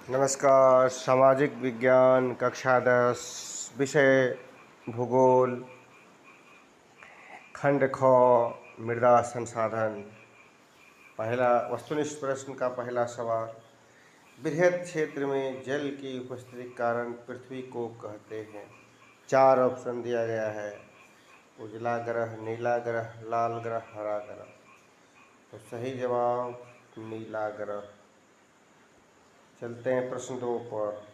नमस्कार। सामाजिक विज्ञान कक्षा 10 विषय भूगोल खंड ख मृदा संसाधन। पहला वस्तुनिष्ठ प्रश्न का पहला सवाल, बृहद क्षेत्र में जल की उपस्थिति के कारण पृथ्वी को कहते हैं। 4 ऑप्शन दिया गया है, उजला ग्रह, नीला ग्रह, लाल ग्रह, हरा ग्रह। तो सही जवाब नीला ग्रह। चलते हैं प्रश्न 2 पर।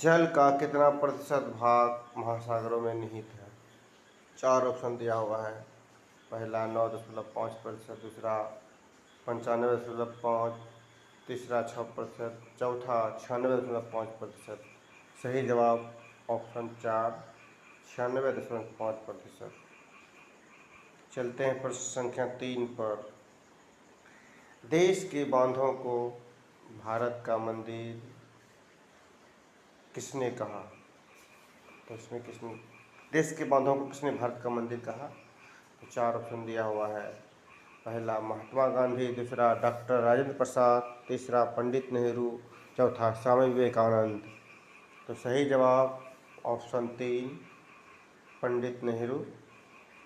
जल का कितना प्रतिशत भाग महासागरों में निहित है? 4 ऑप्शन दिया हुआ है। पहला 9.5%, दूसरा 95.5%, तीसरा 6%, चौथा 96.5%। सही जवाब ऑप्शन 4 96.5%। चलते हैं प्रश्न संख्या 3 पर। देश के बांधों को भारत का मंदिर किसने कहा? तो इसमें किसने देश के बांधों को किसने भारत का मंदिर कहा? तो 4 ऑप्शन दिया हुआ है। पहला महात्मा गांधी, दूसरा डॉक्टर राजेंद्र प्रसाद, तीसरा पंडित नेहरू, चौथा स्वामी विवेकानंद। तो सही जवाब ऑप्शन 3 पंडित नेहरू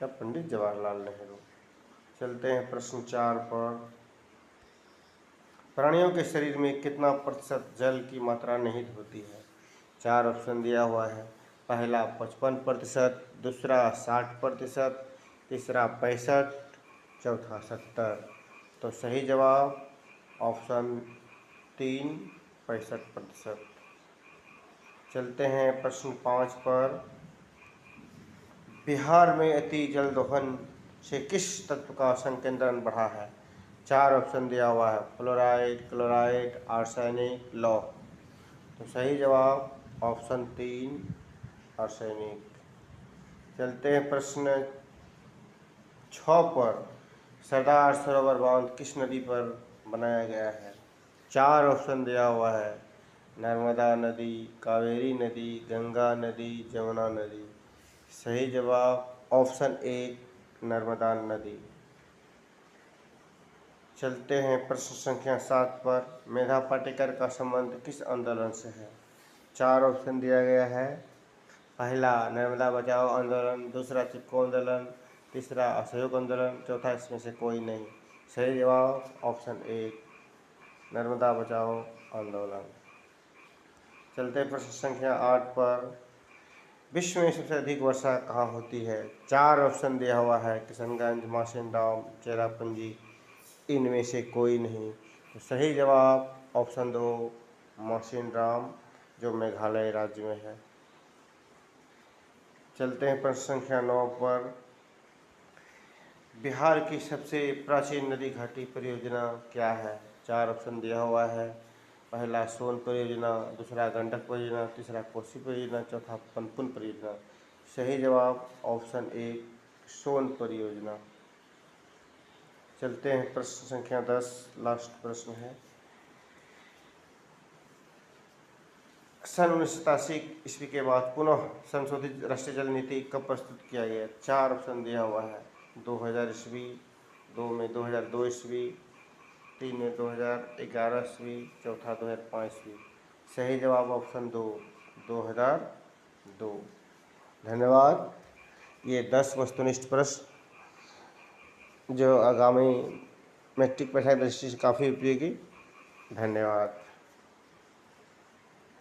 या पंडित जवाहरलाल नेहरू। चलते हैं प्रश्न 4 पर। प्राणियों के शरीर में कितना प्रतिशत जल की मात्रा निहित होती है? 4 ऑप्शन दिया हुआ है। पहला 55%, दूसरा 60%, तीसरा 65%, चौथा 70%। तो सही जवाब ऑप्शन 3 65%। चलते हैं प्रश्न 5 पर। बिहार में अति जल दोहन से किस तत्व का संकेंद्रण बढ़ा है? 4 ऑप्शन दिया हुआ है, फ्लोराइड, क्लोराइड, आर्सेनिक, लौह। तो सही जवाब ऑप्शन 3 आर्सेनिक। चलते हैं प्रश्न 6 पर। सरदार सरोवर बांध किस नदी पर बनाया गया है? 4 ऑप्शन दिया हुआ है, नर्मदा नदी, कावेरी नदी, गंगा नदी, जमुना नदी। सही जवाब ऑप्शन 1 नर्मदा नदी। चलते हैं प्रश्न संख्या 7 पर। मेधा पाटेकर का संबंध किस आंदोलन से है? 4 ऑप्शन दिया गया है। पहला नर्मदा बचाओ आंदोलन, दूसरा चिपको आंदोलन, तीसरा असहयोग आंदोलन, चौथा इसमें से कोई नहीं। सही जवाब ऑप्शन 1 नर्मदा बचाओ आंदोलन। चलते हैं प्रश्न संख्या 8 पर। विश्व में सबसे अधिक वर्षा कहाँ होती है? 4 ऑप्शन दिया हुआ है, किशनगंज, मार्कंडा, चेरापूंजी। इनमें से कोई नहीं। तो सही जवाब ऑप्शन 2 मार्कंडा, जो मेघालय राज्य में है। चलते हैं प्रश्न संख्या 9 पर। बिहार की सबसे प्राचीन नदी घाटी परियोजना क्या है? 4 ऑप्शन दिया हुआ है। पहला सोन परियोजना, दूसरा गंडक परियोजना, तीसरा कोसी परियोजना, चौथा पुनपुन परियोजना। सही जवाब ऑप्शन 1 सोन परियोजना। चलते हैं प्रश्न संख्या 10, लास्ट प्रश्न है। सन 1987 ईस्वी के बाद पुनः संशोधित राष्ट्रीय जल नीति कब प्रस्तुत किया गया? 4 ऑप्शन दिया हुआ है, 2000 ईस्वी, 2 में 2002 ईस्वी, 3 में 2011 ईस्वी, चौथा 2005 ईस्वी। सही जवाब ऑप्शन 2 2002। धन्यवाद। ये 10 वस्तुनिष्ठ प्रश्न जो आगामी मैट्रिक परीक्षा की दृष्टि से काफ़ी उपयोगी। धन्यवाद।